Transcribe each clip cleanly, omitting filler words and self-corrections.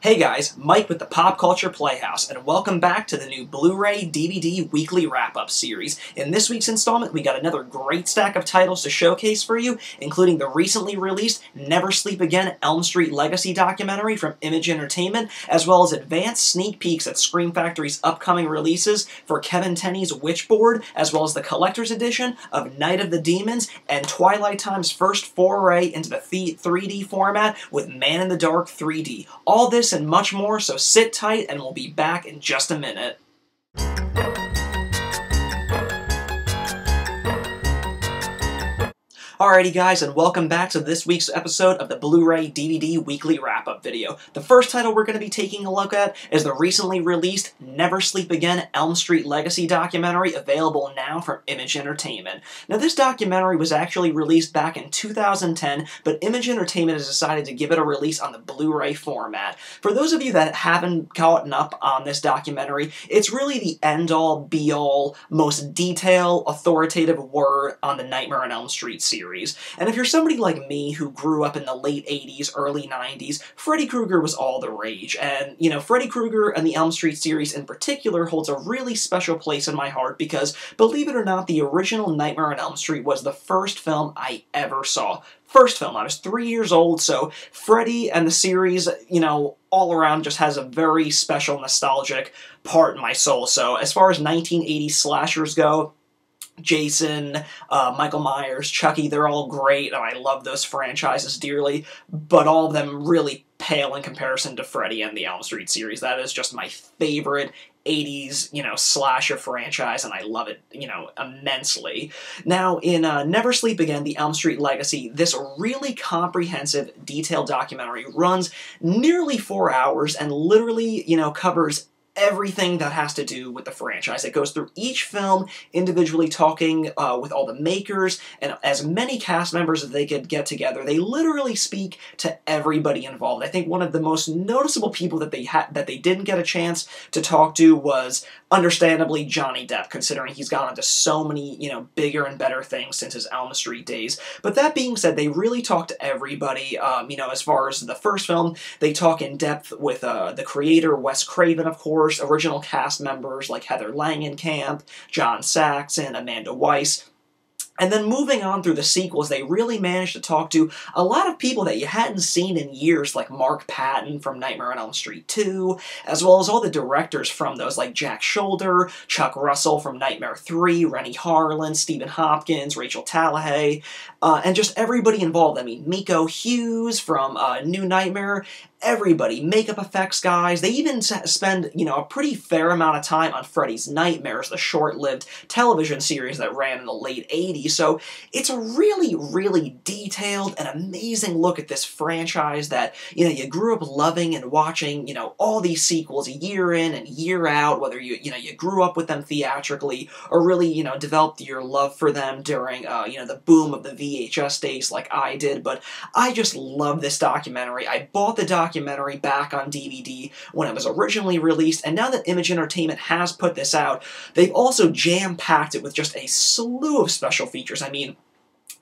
Hey guys, Mike with the Pop Culture Playhouse, and welcome back to the new Blu-ray DVD Weekly Wrap-Up series. In this week's installment, we got another great stack of titles to showcase for you, including the recently released Never Sleep Again Elm Street Legacy documentary from Image Entertainment, as well as advanced sneak peeks at Scream Factory's upcoming releases for Kevin Tenney's Witchboard, as well as the collector's edition of Night of the Demons and Twilight Time's first foray into the 3D format with Man in the Dark 3D. All this and much more, so sit tight and we'll be back in just a minute. Alrighty guys, and welcome back to this week's episode of the Blu-ray DVD Weekly Wrap-Up video. The first title we're going to be taking a look at is the recently released Never Sleep Again Elm Street Legacy documentary, available now from Image Entertainment. Now this documentary was actually released back in 2010, but Image Entertainment has decided to give it a release on the Blu-ray format. For those of you that haven't gotten up on this documentary, it's really the end-all, be-all, most detailed, authoritative word on the Nightmare on Elm Street series. And if you're somebody like me who grew up in the late 80s, early 90s, Freddy Krueger was all the rage. And, you know, Freddy Krueger and the Elm Street series in particular holds a really special place in my heart because, believe it or not, the original Nightmare on Elm Street was the first film I ever saw. First film. I was 3 years old, so Freddy and the series, you know, all around just has a very special nostalgic part in my soul. So as far as 1980s slashers go, Jason, Michael Myers, Chucky, they're all great, and I love those franchises dearly, but all of them really pale in comparison to Freddy and the Elm Street series. That is just my favorite 80s, you know, slasher franchise, and I love it, you know, immensely. Now, in Never Sleep Again, the Elm Street Legacy, this really comprehensive, detailed documentary runs nearly 4 hours and literally, you know, covers everything that has to do with the franchise. It goes through each film individually, talking with all the makers and as many cast members as they could get together. They literally speak to everybody involved. I think one of the most noticeable people that they didn't get a chance to talk to was, understandably, Johnny Depp, considering he's gone on to so many, you know, bigger and better things since his Elm Street days. But that being said, they really talk to everybody. You know, as far as the first film, they talk in depth with the creator, Wes Craven, of course, original cast members like Heather Langenkamp, John Saxon, Amanda Weiss. And then moving on through the sequels, they really managed to talk to a lot of people that you hadn't seen in years, like Mark Patton from Nightmare on Elm Street 2, as well as all the directors from those, like Jack Sholder, Chuck Russell from Nightmare 3, Rennie Harlan, Stephen Hopkins, Rachel Tallahaye, and just everybody involved. I mean, Miko Hughes from New Nightmare, everybody, makeup effects guys. They even spend, you know, a pretty fair amount of time on Freddy's Nightmares, the short-lived television series that ran in the late 80s. So it's a really, really detailed and amazing look at this franchise that, you know, you grew up loving and watching, you know, all these sequels year in and year out, whether you grew up with them theatrically or really, you know, developed your love for them during, you know, the boom of the VHS days like I did. But I just love this documentary. I bought the documentary back on DVD when it was originally released, and now that Image Entertainment has put this out, they've also jam-packed it with just a slew of special features. I mean,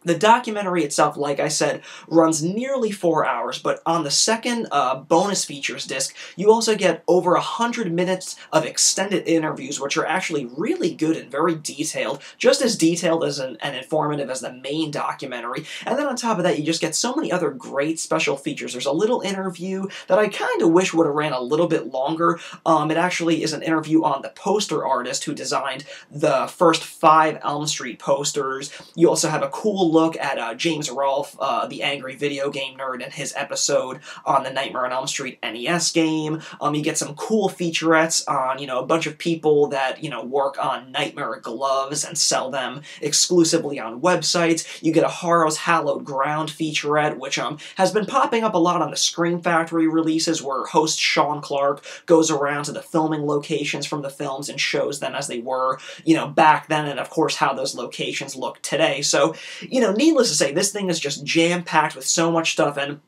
the documentary itself, like I said, runs nearly 4 hours, but on the second bonus features disc, you also get over 100 minutes of extended interviews, which are actually really good and very detailed, just as detailed as and informative as the main documentary. And then on top of that, you just get so many other great special features. There's a little interview that I kind of wish would have ran a little bit longer. It actually is an interview on the poster artist who designed the first 5 Elm Street posters. You also have a cool look at James Rolfe, the angry video game nerd, and his episode on the Nightmare on Elm Street NES game. You get some cool featurettes on, you know, a bunch of people that, you know, work on Nightmare gloves and sell them exclusively on websites. You get a Horror's Hallowed Ground featurette, which has been popping up a lot on the Scream Factory releases, where host Sean Clark goes around to the filming locations from the films and shows them as they were, you know, back then, and of course how those locations look today. So, you know, needless to say, this thing is just jam-packed with so much stuff, and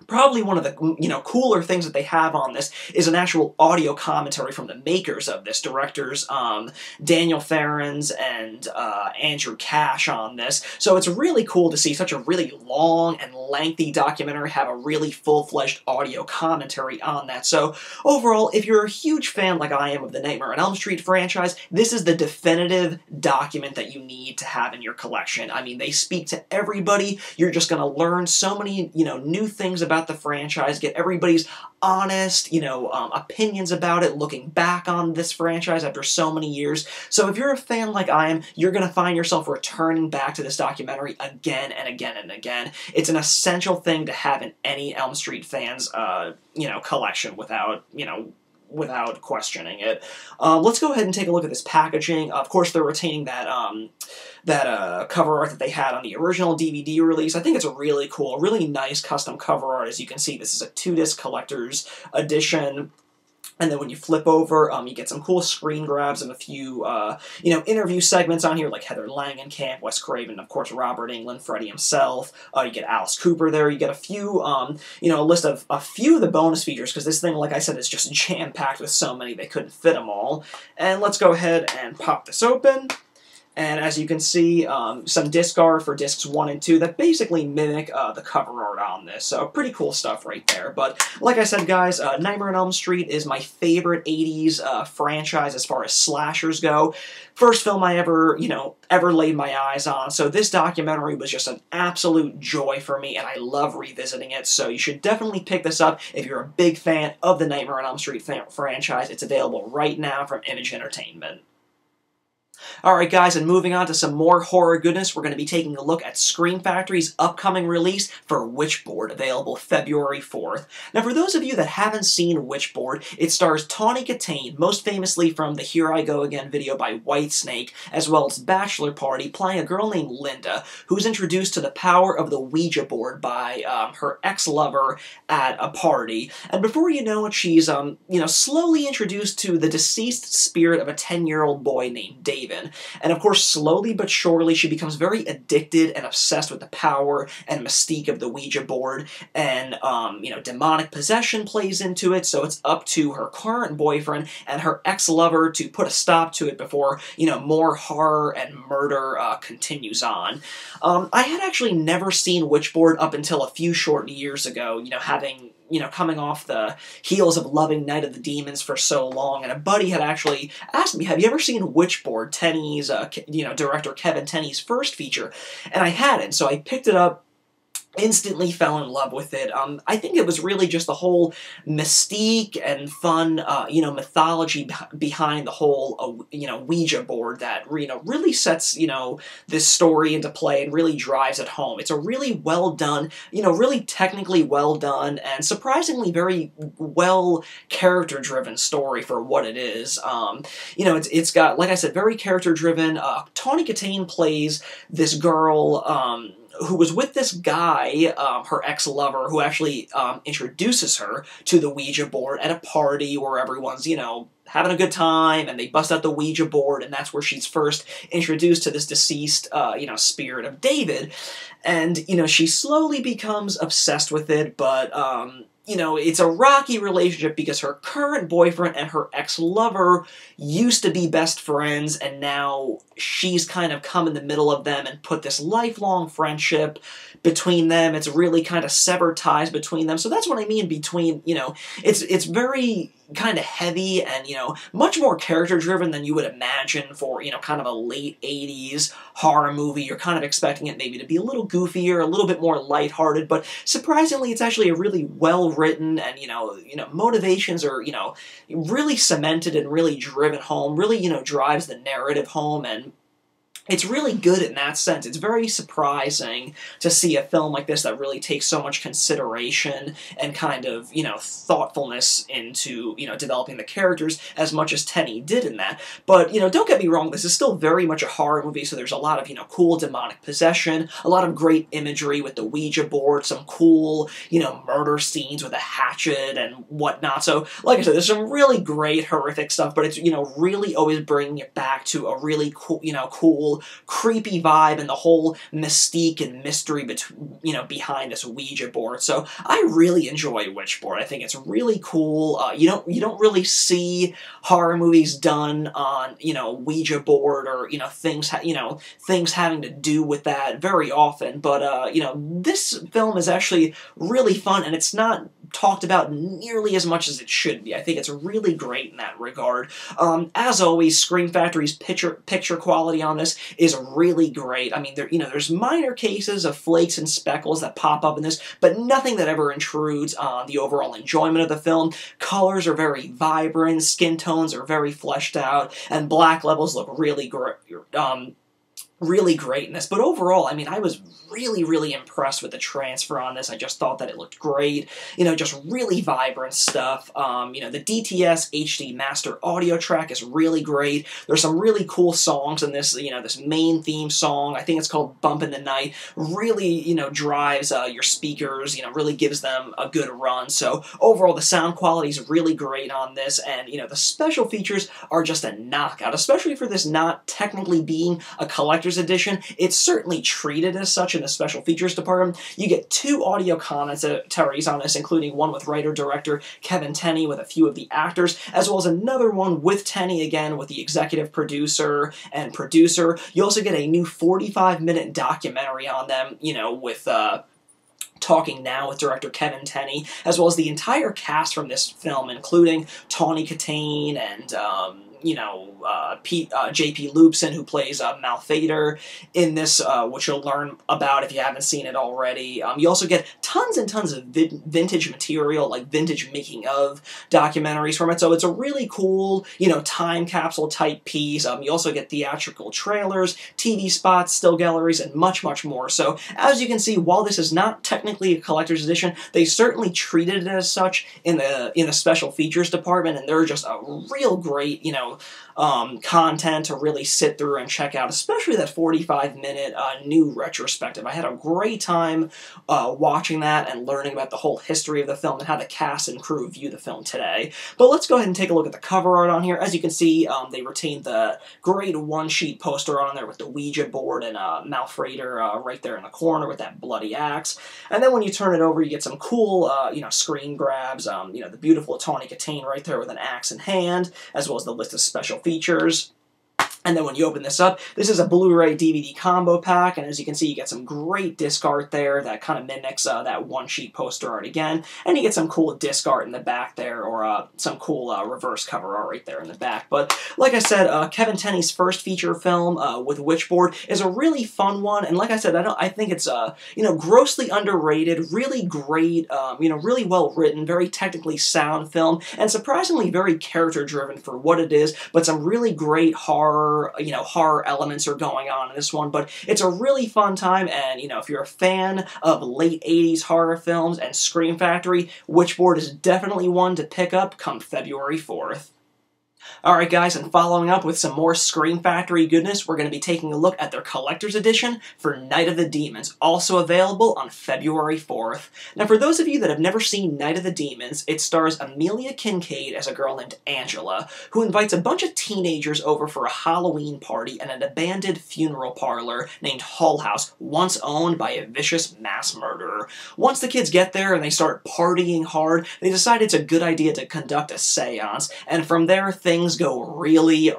Probably one of the, cooler things that they have on this is an actual audio commentary from the makers of this, directors Daniel Farrens and Andrew Cash on this. So it's really cool to see such a really long and lengthy documentary have a really full-fledged audio commentary on that. So overall, if you're a huge fan like I am of the Nightmare on Elm Street franchise, this is the definitive document that you need to have in your collection. I mean, they speak to everybody. You're just going to learn so many, new things about the franchise, get everybody's honest, opinions about it, looking back on this franchise after so many years. So if you're a fan like I am, you're going to find yourself returning back to this documentary again and again and again. It's an essential thing to have in any Elm Street fans, collection without questioning it. Let's go ahead and take a look at this packaging. Of course, they're retaining that cover art that they had on the original DVD release. I think it's really cool, really nice custom cover art. As you can see, this is a 2-disc collector's edition. And then when you flip over, you get some cool screen grabs of a few, interview segments on here, like Heather Langenkamp, Wes Craven, of course, Robert Englund, Freddie himself. You get Alice Cooper there. You get a few, a list of a few of the bonus features, because this thing, like I said, is just jam-packed with so many they couldn't fit them all. And let's go ahead and pop this open. And as you can see, some disc art for discs 1 and 2 that basically mimic the cover art on this. So pretty cool stuff right there. But like I said, guys, Nightmare on Elm Street is my favorite 80s franchise as far as slashers go. First film I ever laid my eyes on. So this documentary was just an absolute joy for me, and I love revisiting it. So you should definitely pick this up if you're a big fan of the Nightmare on Elm Street franchise. It's available right now from Image Entertainment. Alright guys, and moving on to some more horror goodness, we're going to be taking a look at Scream Factory's upcoming release for Witchboard, available February 4th. Now for those of you that haven't seen Witchboard, it stars Tawny Kitaen, most famously from the Here I Go Again video by Whitesnake, as well as Bachelor Party, playing a girl named Linda, who's introduced to the power of the Ouija board by her ex-lover at a party. And before you know it, she's, slowly introduced to the deceased spirit of a 10-year-old boy named David. And of course, slowly but surely, she becomes very addicted and obsessed with the power and mystique of the Ouija board, and, demonic possession plays into it, so it's up to her current boyfriend and her ex-lover to put a stop to it before, more horror and murder continues on. I had actually never seen Witchboard up until a few short years ago, having coming off the heels of loving Night of the Demons for so long, and a buddy had actually asked me, have you ever seen Witchboard, Tenney's, director Kevin Tenney's first feature? And I hadn't, so I picked it up, instantly fell in love with it. I think it was really just the whole mystique and fun, mythology behind the whole, Ouija board that, really sets, this story into play and really drives it home. It's a really well done, really technically well done and surprisingly very well character-driven story for what it is. It's got, like I said, very character-driven. Tawny Kitaen plays this girl, who was with this guy, her ex-lover, who actually introduces her to the Ouija board at a party where everyone's, having a good time, and they bust out the Ouija board, and that's where she's first introduced to this deceased, spirit of David. And, she slowly becomes obsessed with it, but, it's a rocky relationship because her current boyfriend and her ex-lover used to be best friends, and now she's kind of come in the middle of them and put this lifelong friendship between them. It's really kind of severed ties between them. So that's what I mean between, it's very kind of heavy and, much more character-driven than you would imagine for, kind of a late 80s horror movie. You're kind of expecting it maybe to be a little goofier, a little bit more lighthearted, but surprisingly, it's actually a really well-written and, motivations are, really cemented and really driven home, really, drives the narrative home, and it's really good in that sense. It's very surprising to see a film like this that really takes so much consideration and kind of, thoughtfulness into, developing the characters as much as Tenney did in that. But, don't get me wrong, this is still very much a horror movie, so there's a lot of, cool demonic possession, a lot of great imagery with the Ouija board, some cool, murder scenes with a hatchet and whatnot. So, like I said, there's some really great horrific stuff, but it's, really always bringing it back to a really cool, whole creepy vibe and the whole mystique and mystery behind this Ouija board. So I really enjoy Witchboard. I think it's really cool. You don't really see horror movies done on Ouija board or things having to do with that very often. But this film is actually really fun, and it's not talked about nearly as much as it should be. I think it's really great in that regard. As always, Scream Factory's picture quality on this is really great. I mean, there's minor cases of flakes and speckles that pop up in this, but nothing that ever intrudes on the overall enjoyment of the film. Colors are very vibrant, skin tones are very fleshed out, and black levels look really great. Really great in this. But overall, I mean, I was really impressed with the transfer on this. I just thought that it looked great. Just really vibrant stuff. The DTS HD Master audio track is really great. There's some really cool songs in this. This main theme song, I think it's called Bump in the Night, really, drives your speakers, really gives them a good run. So overall, the sound quality is really great on this, and, the special features are just a knockout, especially for this not technically being a collector's edition. It's certainly treated as such in the special features department. You get 2 audio commentaries on this, including one with writer-director Kevin Tenney with a few of the actors, as well as another one with Tenney again with the executive producer and producer. You also get a new 45-minute documentary on them, with Talking Now with director Kevin Tenney, as well as the entire cast from this film, including Tawny Katane and J.P. Loopson, who plays Malfader in this, which you'll learn about if you haven't seen it already. You also get tons and tons of vintage material, like vintage making-of documentaries from it, so it's a really cool, time capsule type piece. You also get theatrical trailers, TV spots, still galleries, and much more. So, as you can see, while this is not technically a collector's edition, they certainly treated it as such in the special features department, and they're just a real great, content to really sit through and check out, especially that 45-minute new retrospective. I had a great time watching that and learning about the whole history of the film and how the cast and crew view the film today. But let's go ahead and take a look at the cover art on here. As you can see, they retained the great one-sheet poster on there with the Ouija board and Malfader right there in the corner with that bloody axe. And then when you turn it over, you get some cool, screen grabs, the beautiful Tawny Katane right there with an axe in hand, as well as the list of special features. And then when you open this up, this is a Blu-ray DVD combo pack, and as you can see, you get some great disc art there that kind of mimics that one-sheet poster art again, and you get some cool disc art in the back there, or some cool reverse cover art right there in the back. But like I said, Kevin Tenney's first feature film with Witchboard is a really fun one, and like I said, I think it's grossly underrated, really great, really well written, very technically sound film, and surprisingly very character-driven for what it is, but some really great horror elements are going on in this one, but it's a really fun time, and, if you're a fan of late 80s horror films and Scream Factory, Witchboard is definitely one to pick up come February 4th. Alright guys, and following up with some more Scream Factory goodness, we're going to be taking a look at their collector's edition for Night of the Demons, also available on February 4th. Now for those of you that have never seen Night of the Demons, it stars Amelia Kincaid as a girl named Angela, who invites a bunch of teenagers over for a Halloween party at an abandoned funeral parlor named Hull House, once owned by a vicious mass murderer. Once the kids get there and they start partying hard, they decide it's a good idea to conduct a seance, and from there things go really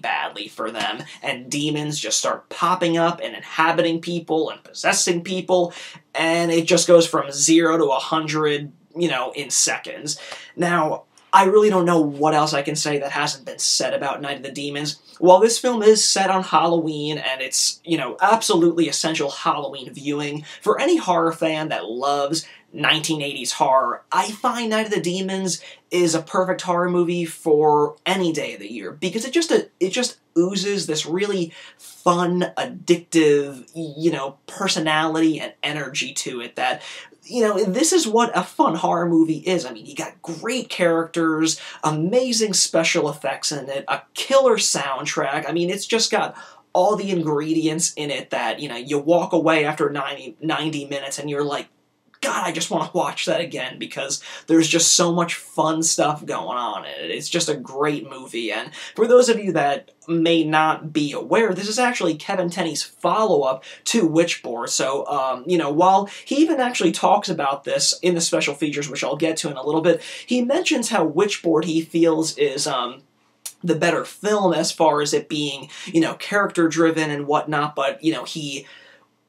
badly for them, and demons just start popping up and inhabiting people and possessing people, and it just goes from 0 to 100, in seconds. Now, I really don't know what else I can say that hasn't been said about Night of the Demons. While this film is set on Halloween, and it's, absolutely essential Halloween viewing, for any horror fan that loves 1980s horror, I find Night of the Demons is a perfect horror movie for any day of the year, because it just oozes this really fun, addictive, personality and energy to it that, this is what a fun horror movie is. I mean, you got great characters, amazing special effects in it, a killer soundtrack. I mean, it's just got all the ingredients in it that, you walk away after 90 minutes and you're like, God, I just want to watch that again because there's just so much fun stuff going on in it. It's just a great movie, and for those of you that may not be aware, this is actually Kevin Tenney's follow-up to Witchboard, so, you know, while he even actually talks about this in the special features, which I'll get to in a little bit, he mentions how Witchboard he feels is, the better film as far as it being, you know, character-driven and whatnot, but, you know, he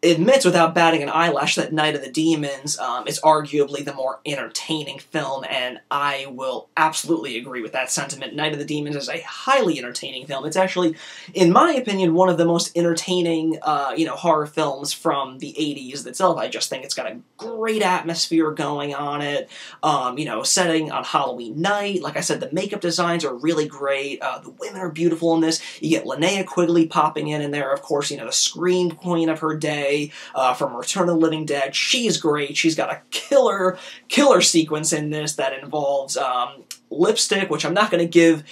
admits without batting an eyelash that Night of the Demons is arguably the more entertaining film, and I will absolutely agree with that sentiment. Night of the Demons is a highly entertaining film. It's actually, in my opinion, one of the most entertaining, you know, horror films from the 80s itself. I just think it's got a great atmosphere going on it, you know, setting on Halloween night. Like I said, the makeup designs are really great. The women are beautiful in this. You get Linnea Quigley popping in there, of course, you know, the scream queen of her day, from Return of the Living Dead. She's great. She's got a killer sequence in this that involves lipstick, which I'm not going to give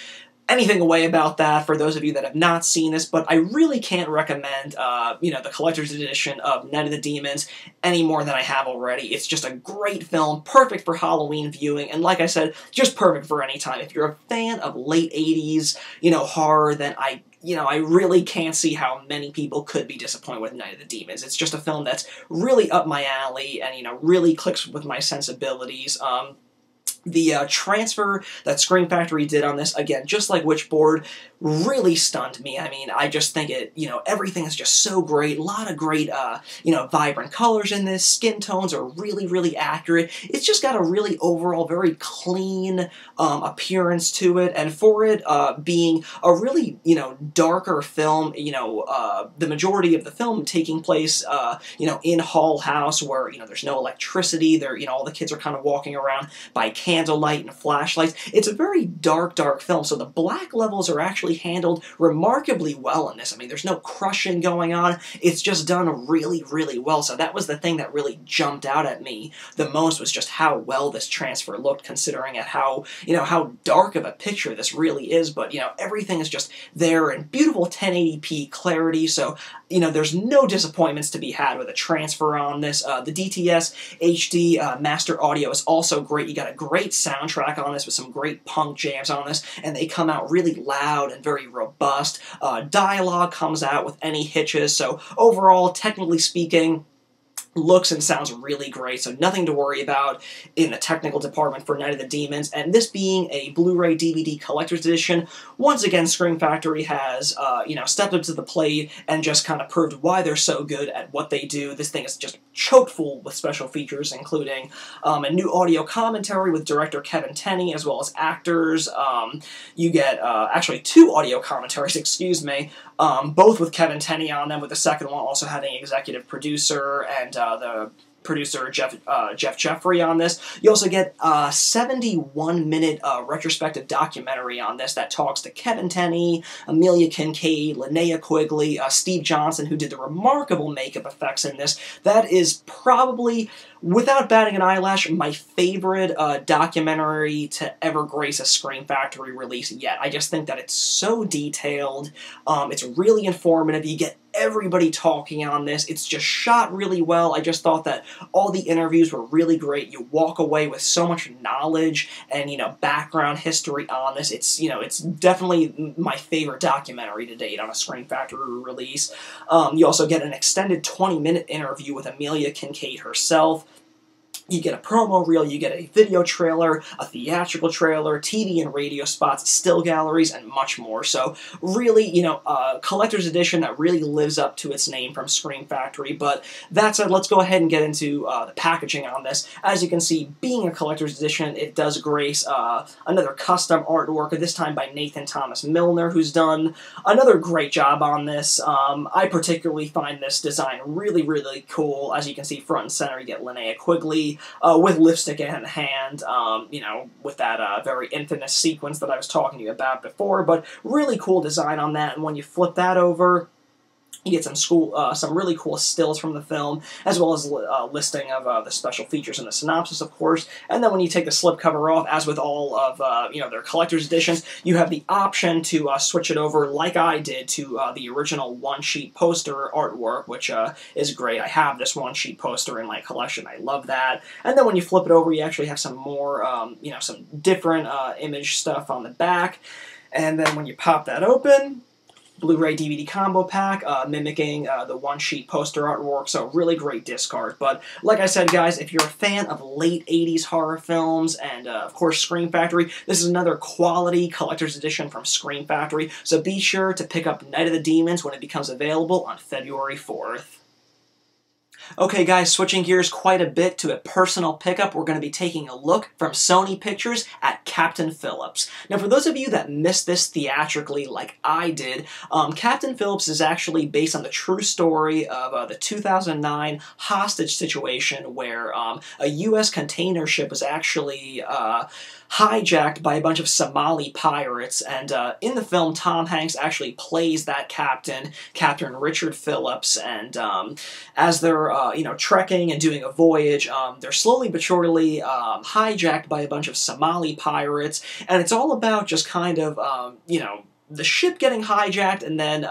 anything away about that for those of you that have not seen this, but I really can't recommend, you know, the collector's edition of Night of the Demons any more than I have already. It's just a great film, perfect for Halloween viewing, and like I said, just perfect for any time. If you're a fan of late 80s, you know, horror, then I really can't see how many people could be disappointed with Night of the Demons. It's just a film that's really up my alley and, you know, really clicks with my sensibilities. The transfer that Scream Factory did on this, again, just like Witchboard, really stunned me. I mean, I just think it, you know, everything is just so great. A lot of great, you know, vibrant colors in this. Skin tones are really, really accurate. It's just got a really overall very clean appearance to it. And for it being a really, you know, darker film, you know, the majority of the film taking place, you know, in Hull House where, you know, there's no electricity. There, you know, all the kids are kind of walking around by candlelight and flashlights. It's a very dark film, so the black levels are actually handled remarkably well in this. I mean, there's no crushing going on. It's just done really, really well, so that was the thing that really jumped out at me the most, was just how well this transfer looked, considering at how, you know, how dark of a picture this really is, but, you know, everything is just there in beautiful 1080p clarity, so, you know, there's no disappointments to be had with a transfer on this. The DTS HD master audio is also great. You got a great soundtrack on this with some great punk jams on this, and they come out really loud and very robust. Dialogue comes out with any hitches, so overall, technically speaking, looks and sounds really great, so nothing to worry about in the technical department for Night of the Demons. And this being a Blu-ray DVD collector's edition, once again, Scream Factory has, you know, stepped up to the plate and just kind of proved why they're so good at what they do. This thing is just choke full with special features, including a new audio commentary with director Kevin Tenney, as well as actors. You get, actually, 2 audio commentaries, excuse me, both with Kevin Tenney on them, with the second one also having executive producer and the producer Jeff Jeffrey on this. You also get a 71-minute retrospective documentary on this that talks to Kevin Tenney, Amelia Kincaid, Linnea Quigley, Steve Johnson, who did the remarkable makeup effects in this. That is probably, without batting an eyelash, my favorite documentary to ever grace a Scream Factory release yet. I just think that it's so detailed, it's really informative, you get everybody talking on this, it's just shot really well. I just thought that all the interviews were really great. You walk away with so much knowledge and, you know, background history on this. It's, you know, it's definitely my favorite documentary to date on a Scream Factory release. You also get an extended 20-minute interview with Amelia Kincaid herself. You get a promo reel, you get a video trailer, a theatrical trailer, TV and radio spots, still galleries, and much more. So really, you know, a collector's edition that really lives up to its name from Scream Factory. But that said, let's go ahead and get into the packaging on this. As you can see, being a collector's edition, it does grace another custom artwork, this time by Nathan Thomas Milner, who's done another great job on this. I particularly find this design really, really cool. As you can see, front and center, you get Linnea Quigley, with lipstick in hand, you know, with that very infamous sequence that I was talking to you about before, but really cool design on that. And when you flip that over, You get some really cool stills from the film, as well as a listing of the special features in the synopsis, of course. And then when you take the slipcover off, as with all of their collector's editions, you have the option to switch it over, like I did, to the original one-sheet poster artwork, which is great. I have this one-sheet poster in my collection. I love that. And then when you flip it over, you actually have some more, some different image stuff on the back. And then when you pop that open, Blu-ray DVD combo pack, mimicking the one-sheet poster artwork, so really great discard. But like I said, guys, if you're a fan of late 80s horror films and, of course, Scream Factory, this is another quality collector's edition from Scream Factory, so be sure to pick up Night of the Demons when it becomes available on February 4th. Okay guys, switching gears quite a bit to a personal pickup, we're going to be taking a look from Sony Pictures at Captain Phillips. Now for those of you that missed this theatrically like I did, Captain Phillips is actually based on the true story of the 2009 hostage situation where a U.S. container ship was actually hijacked by a bunch of Somali pirates, and in the film, Tom Hanks actually plays that captain, Captain Richard Phillips, and as they're trekking and doing a voyage, they're slowly but surely hijacked by a bunch of Somali pirates, and it's all about just kind of, the ship getting hijacked, and then,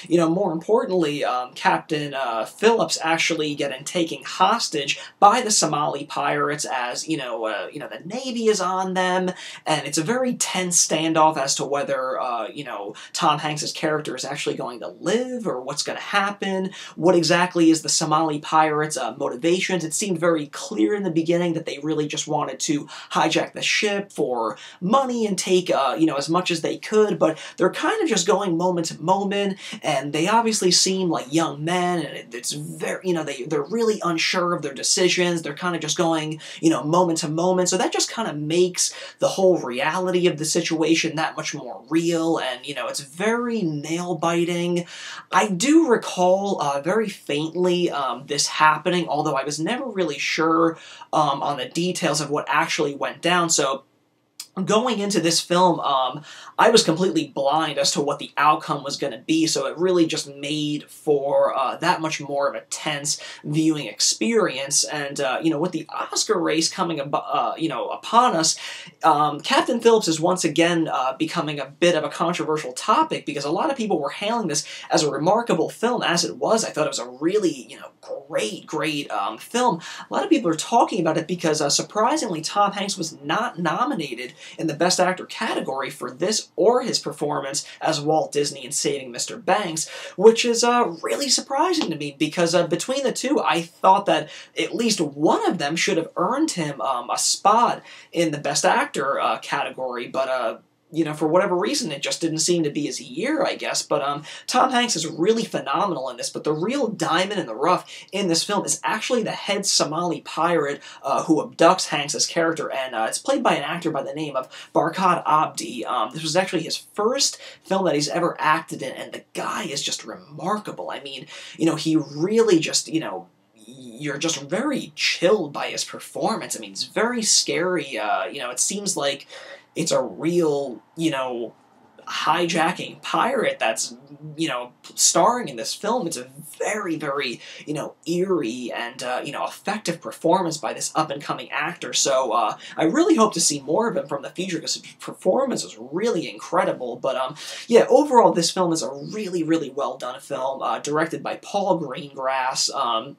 more importantly, Captain Phillips actually getting taken hostage by the Somali pirates as, the Navy is on them, and it's a very tense standoff as to whether, Tom Hanks' character is actually going to live, or what's going to happen, what exactly is the Somali pirates' motivations. It seemed very clear in the beginning that they really just wanted to hijack the ship for money and take, as much as they could, but they're kind of just going moment to moment, and they obviously seem like young men, and it's very, they're really unsure of their decisions. They're kind of just going, moment to moment, so that just kind of makes the whole reality of the situation that much more real, and, it's very nail-biting. I do recall very faintly this happening, although I was never really sure on the details of what actually went down, so going into this film, I was completely blind as to what the outcome was going to be, so it really just made for that much more of a tense viewing experience. And, with the Oscar race coming, upon us, Captain Phillips is once again becoming a bit of a controversial topic, because a lot of people were hailing this as a remarkable film, as it was. I thought it was a really, great film. A lot of people are talking about it because, surprisingly, Tom Hanks was not nominated in the Best Actor category for this or his performance as Walt Disney in Saving Mr. Banks, which is really surprising to me, because between the two, I thought that at least one of them should have earned him a spot in the Best Actor category, but for whatever reason, it just didn't seem to be his year, I guess. But Tom Hanks is really phenomenal in this, but the real diamond in the rough in this film is actually the head Somali pirate who abducts Hanks' character, and it's played by an actor by the name of Barkhad Abdi. This was actually his first film that he's ever acted in, and the guy is just remarkable. I mean, he really just, you're just very chilled by his performance. I mean, it's very scary. It seems like it's a real, hijacking pirate that's, starring in this film. It's a very, very, eerie and, effective performance by this up-and-coming actor. So, I really hope to see more of him from the future, because his performance was really incredible. But, overall, this film is a really, really well-done film, directed by Paul Greengrass.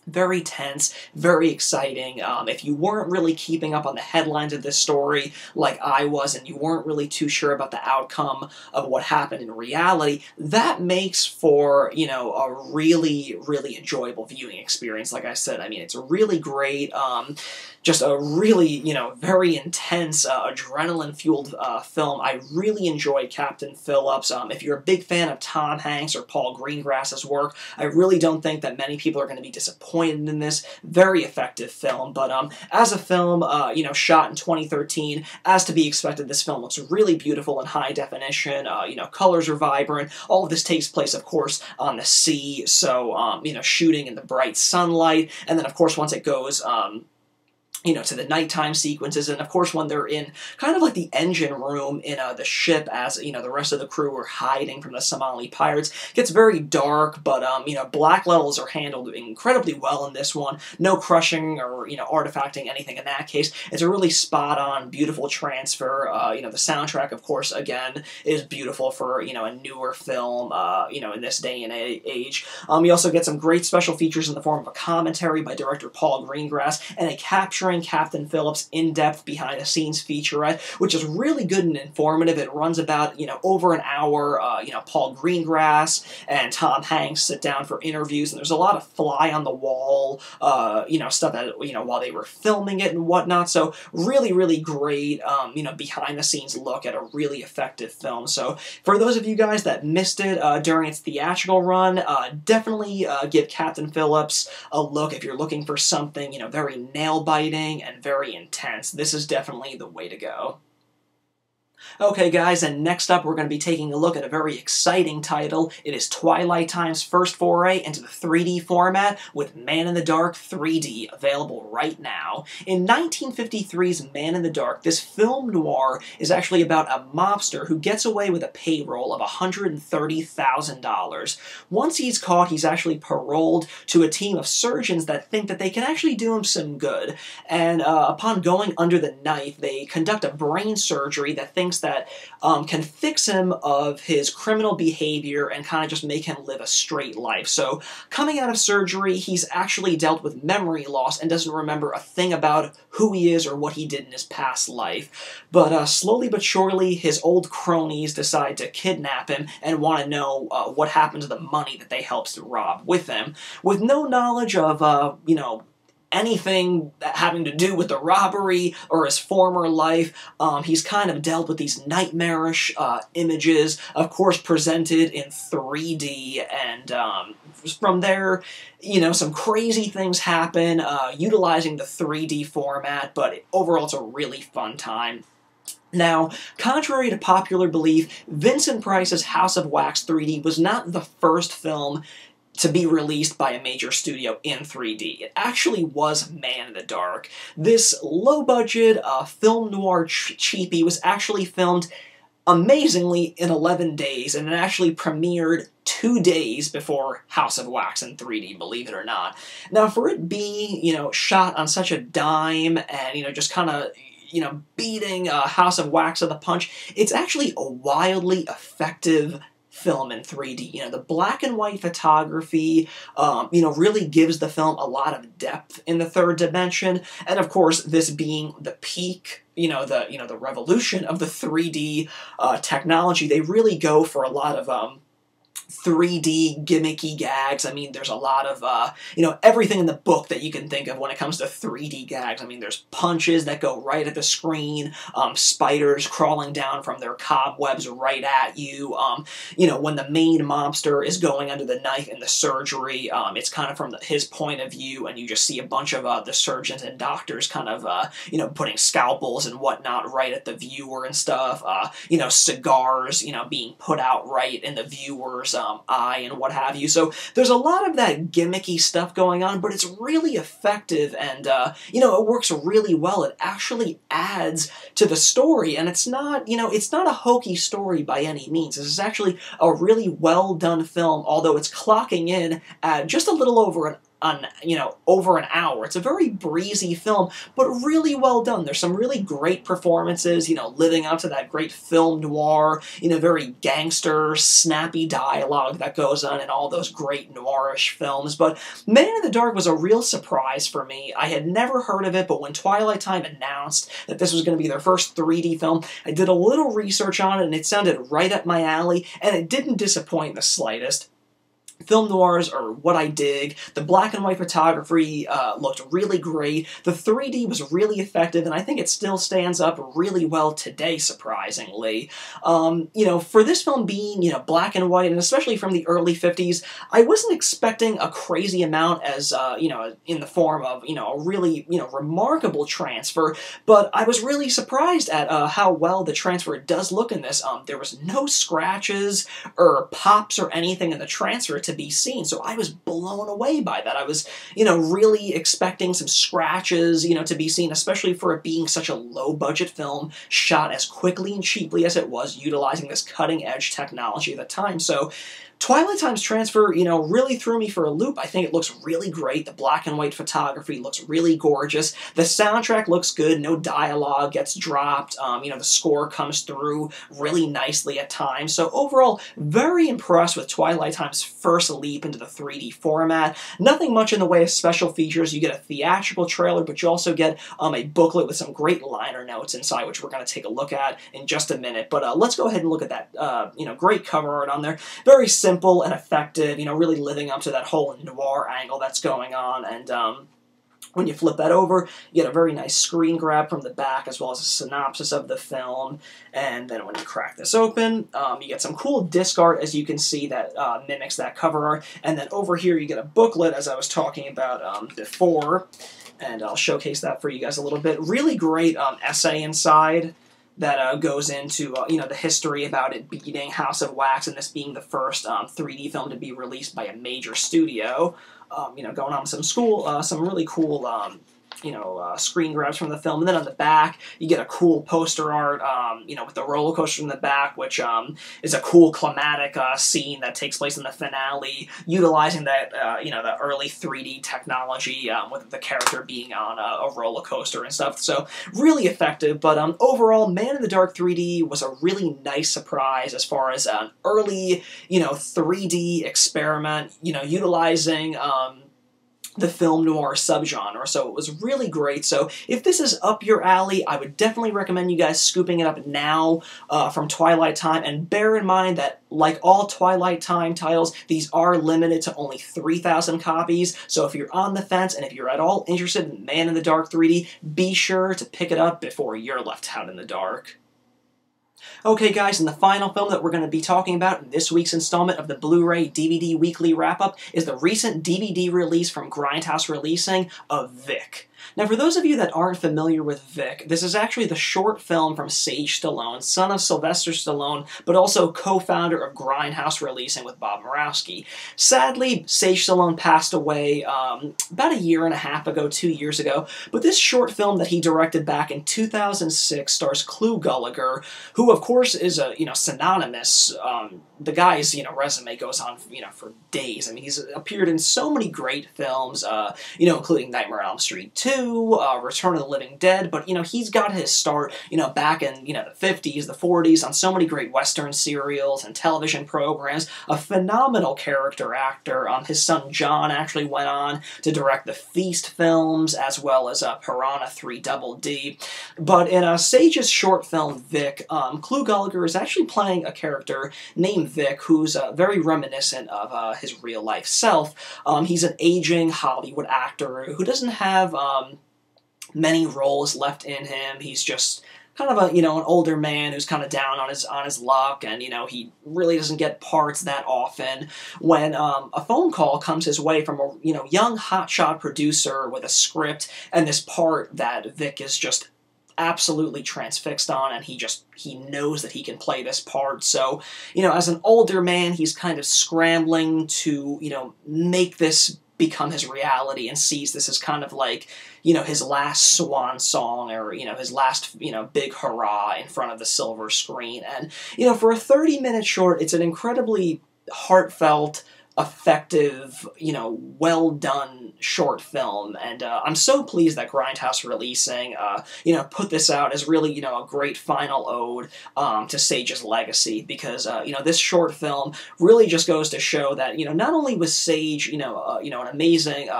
Very tense, very exciting. If you weren't really keeping up on the headlines of this story like I was, and you weren't really too sure about the outcome of what happened in reality, that makes for, a really, really enjoyable viewing experience. Like I said, I mean, it's really great. Just a really, very intense, adrenaline-fueled film. I really enjoyed Captain Phillips. If you're a big fan of Tom Hanks or Paul Greengrass's work, I really don't think that many people are going to be disappointed in this. Very effective film, but as a film, shot in 2013, as to be expected, this film looks really beautiful in high definition. Colors are vibrant. All of this takes place, of course, on the sea, so, shooting in the bright sunlight, and then, of course, once it goes, to the nighttime sequences, and of course when they're in kind of like the engine room in the ship as, the rest of the crew are hiding from the Somali pirates. It gets very dark, but, black levels are handled incredibly well in this one. No crushing or, artifacting, anything in that case. It's a really spot-on, beautiful transfer. The soundtrack, of course, again, is beautiful for, a newer film, in this day and age. You also get some great special features in the form of a commentary by director Paul Greengrass, and a capturing Captain Phillips in-depth behind-the-scenes featurette, which is really good and informative. It runs about, over an hour. Paul Greengrass and Tom Hanks sit down for interviews, and there's a lot of fly-on-the-wall, stuff that, while they were filming it and whatnot. So really, really great, behind-the-scenes look at a really effective film. So for those of you guys that missed it during its theatrical run, definitely give Captain Phillips a look if you're looking for something, very nail-biting and very intense. This is definitely the way to go. Okay guys, and next up we're going to be taking a look at a very exciting title. It is Twilight Time's first foray into the 3D format with Man in the Dark 3D, available right now. In 1953's Man in the Dark, this film noir is actually about a mobster who gets away with a payroll of $130,000. Once he's caught, he's actually paroled to a team of surgeons that think that they can actually do him some good. And upon going under the knife, they conduct a brain surgery that thinks that can fix him of his criminal behavior and kind of just make him live a straight life. So coming out of surgery, he's actually dealt with memory loss and doesn't remember a thing about who he is or what he did in his past life. But slowly but surely, his old cronies decide to kidnap him and want to know what happened to the money that they helped to rob with him. With no knowledge of, anything having to do with the robbery or his former life, he's kind of dealt with these nightmarish images, of course presented in 3D, and from there, some crazy things happen utilizing the 3D format, but overall it's a really fun time. Now, contrary to popular belief, Vincent Price's House of Wax 3D was not the first film to be released by a major studio in 3D. It actually was Man in the Dark. This low-budget film noir cheapie was actually filmed amazingly in 11 days, and it actually premiered 2 days before House of Wax in 3D, believe it or not. Now, for it being, shot on such a dime and, just kind of, beating House of Wax to the punch, it's actually a wildly effective film in 3D. The black and white photography, really gives the film a lot of depth in the third dimension, and of course, this being the peak, the revolution of the 3D technology, they really go for a lot of 3D gimmicky gags. I mean, there's a lot of, everything in the book that you can think of when it comes to 3D gags. I mean, there's punches that go right at the screen, spiders crawling down from their cobwebs right at you. When the main mobster is going under the knife in the surgery, it's kind of from his point of view, and you just see a bunch of the surgeons and doctors kind of, putting scalpels and whatnot right at the viewer and stuff. Cigars, being put out right in the viewer's eye and what have you. So there's a lot of that gimmicky stuff going on, but it's really effective, and it works really well. It actually adds to the story, and it's not a hokey story by any means. This is actually a really well done film, although it's clocking in at just a little over an hour. It's a very breezy film, but really well done. There's some really great performances, living up to that great film noir, very gangster, snappy dialogue that goes on in all those great noirish films. But Man in the Dark was a real surprise for me. I had never heard of it, but when Twilight Time announced that this was going to be their first 3D film, I did a little research on it, and it sounded right up my alley, and it didn't disappoint in the slightest. Film noirs are what I dig. The black and white photography looked really great. The 3D was really effective, and I think it still stands up really well today, surprisingly. For this film being, black and white, and especially from the early 50s, I wasn't expecting a crazy amount as, in the form of, a really, remarkable transfer, but I was really surprised at how well the transfer does look in this. There was no scratches or pops or anything in the transfer. To to be seen. So I was blown away by that. I was, really expecting some scratches, to be seen, especially for it being such a low-budget film, shot as quickly and cheaply as it was, utilizing this cutting-edge technology at the time. So Twilight Time's transfer, really threw me for a loop. I think it looks really great. The black and white photography looks really gorgeous. The soundtrack looks good. No dialogue gets dropped. The score comes through really nicely at times. So overall, very impressed with Twilight Time's first leap into the 3D format. Nothing much in the way of special features. You get a theatrical trailer, but you also get a booklet with some great liner notes inside, which we're going to take a look at in just a minute. But let's go ahead and look at that, great cover art on there. Very simple and effective, really living up to that whole noir angle that's going on. And when you flip that over, you get a very nice screen grab from the back, as well as a synopsis of the film. And then when you crack this open, you get some cool disc art, as you can see, that mimics that cover art. And then over here, you get a booklet, as I was talking about before. And I'll showcase that for you guys a little bit. Really great essay inside that goes into, the history about it beating House of Wax and this being the first 3D film to be released by a major studio. Going on some really cool, screen grabs from the film. And then on the back, you get a cool poster art, with the roller coaster in the back, which is a cool climatic scene that takes place in the finale, utilizing that, the early 3D technology with the character being on a roller coaster and stuff. So really effective, but overall, Man in the Dark 3D was a really nice surprise as far as an early, 3D experiment, utilizing the film noir subgenre, so it was really great. So if this is up your alley, I would definitely recommend you guys scooping it up now from Twilight Time, and bear in mind that, like all Twilight Time titles, these are limited to only 3,000 copies, so if you're on the fence and if you're at all interested in Man in the Dark 3D, be sure to pick it up before you're left out in the dark. Okay guys, and the final film that we're going to be talking about in this week's installment of the Blu-ray DVD Weekly Wrap-Up is the recent DVD release from Grindhouse Releasing of Vic. Now, for those of you that aren't familiar with Vic, this is actually the short film from Sage Stallone, son of Sylvester Stallone, but also co-founder of Grindhouse Releasing with Bob Murawski. Sadly, Sage Stallone passed away about a year and a half ago, 2 years ago, but this short film that he directed back in 2006 stars Clu Gulager, who, of course, is a, synonymous. The guy's, resume goes on, for days. I mean, he's appeared in so many great films, including Nightmare on Elm Street 2, Return of the Living Dead, but, he's got his start, back in, the 50s, the 40s, on so many great Western serials and television programs. A phenomenal character actor. His son John actually went on to direct the Feast films, as well as Piranha 3 Double D. But in Sage's short film, Vic, Clu Gulager is actually playing a character named Vic, who's very reminiscent of his real-life self. He's an aging Hollywood actor who doesn't have many roles left in him. He's just kind of an older man who's kind of down on his luck, and he really doesn't get parts that often. When a phone call comes his way from a young hotshot producer with a script and this part that Vic is just absolutely transfixed on, and he knows that he can play this part. So, as an older man, he's kind of scrambling to, make this become his reality, and sees this as kind of like, his last swan song, or, his last, big hurrah in front of the silver screen. And, for a 30-minute short, it's an incredibly heartfelt, effective, well-done short film, and I'm so pleased that Grindhouse Releasing, put this out as really, a great final ode to Sage's legacy, because, this short film really just goes to show that, not only was Sage, an amazing,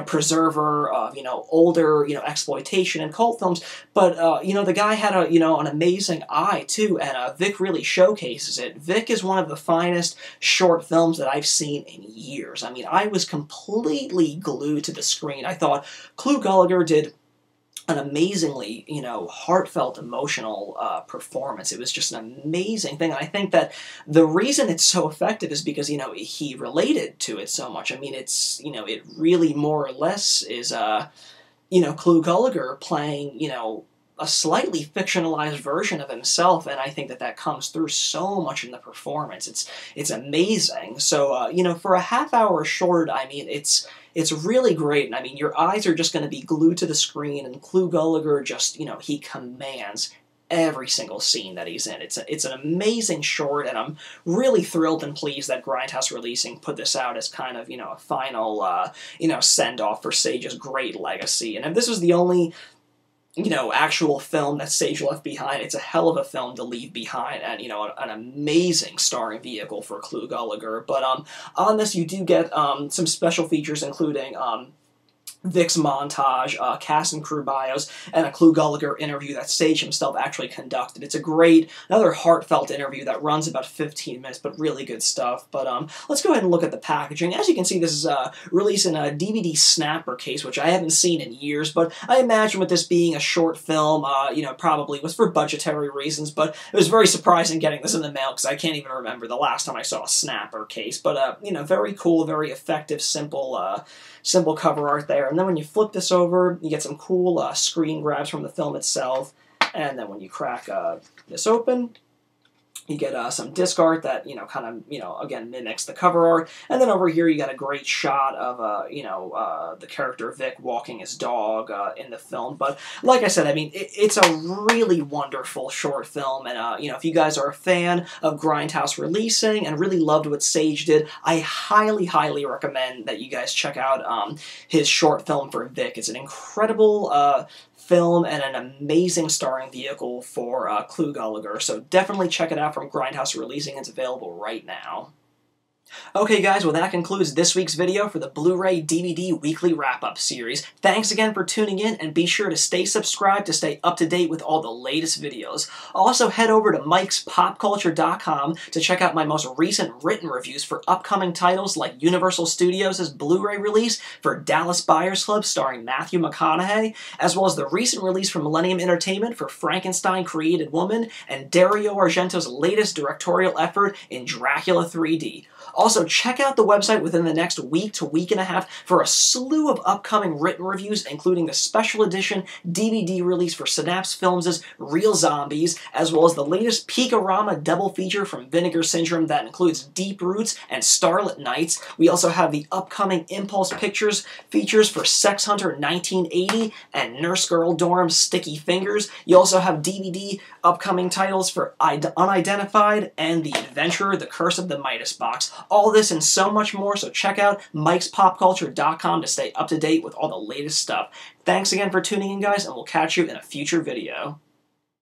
preserver of, older, exploitation and cult films, but, the guy had a, an amazing eye, too, and Vic really showcases it. Vic is one of the finest short films that I've seen in years. I mean, I was completely glued to the screen. I thought Clu Gulager did an amazingly, heartfelt, emotional performance. It was just an amazing thing. And I think that the reason it's so effective is because, he related to it so much. I mean, it's, it really more or less is, Clu Gulager playing, a slightly fictionalized version of himself, and I think that that comes through so much in the performance. It's amazing. So, you know, for a half-hour short, I mean, it's really great, and I mean, your eyes are just going to be glued to the screen, and Clu Gulager just, you know, he commands every single scene that he's in. It's an amazing short, and I'm really thrilled and pleased that Grindhouse Releasing put this out as kind of, you know, a final, you know, send-off for Sage's great legacy. And if this was the only, you know, actual film that Sage left behind, it's a hell of a film to leave behind, and, you know, an amazing starring vehicle for Clu Gulager. But, on this, you do get, some special features, including, Vic's montage, cast and crew bios, and a Clu Gulager interview that Sage himself actually conducted. It's a great, another heartfelt interview that runs about 15 minutes, but really good stuff. But let's go ahead and look at the packaging. As you can see, this is released in a DVD snapper case, which I haven't seen in years, but I imagine with this being a short film, you know, probably was for budgetary reasons, but it was very surprising getting this in the mail, because I can't even remember the last time I saw a snapper case. But, you know, very cool, very effective, simple cover art there. And then when you flip this over, you get some cool screen grabs from the film itself. And then when you crack this open, you get some disc art that, you know, kind of, you know, again, mimics the cover art. And then over here, you got a great shot of, you know, the character Vic walking his dog in the film. But like I said, I mean, it's a really wonderful short film. And, you know, if you guys are a fan of Grindhouse Releasing and really loved what Sage did, I highly, highly recommend that you guys check out his short film for Vic. It's an incredible film and an amazing starring vehicle for Clu Gulager, so definitely check it out from Grindhouse Releasing. It's available right now. Okay guys, well that concludes this week's video for the Blu-ray DVD Weekly Wrap-Up series. Thanks again for tuning in, and be sure to stay subscribed to stay up to date with all the latest videos. Also head over to mikespopculture.com to check out my most recent written reviews for upcoming titles like Universal Studios' Blu-ray release for Dallas Buyers Club starring Matthew McConaughey, as well as the recent release from Millennium Entertainment for Frankenstein Created Woman, and Dario Argento's latest directorial effort in Dracula 3D. Also, check out the website within the next week to week and a half for a slew of upcoming written reviews, including the special edition DVD release for Synapse Films' Real Zombies, as well as the latest Peakorama double feature from Vinegar Syndrome that includes Deep Roots and Starlit Nights. We also have the upcoming Impulse Pictures features for Sex Hunter 1980 and Nurse Girl Dorm's Sticky Fingers. You also have DVD upcoming titles for Unidentified and The Adventurer, The Curse of the Midas Box. All this and so much more, so check out mikespopculture.com to stay up to date with all the latest stuff. Thanks again for tuning in, guys, and we'll catch you in a future video.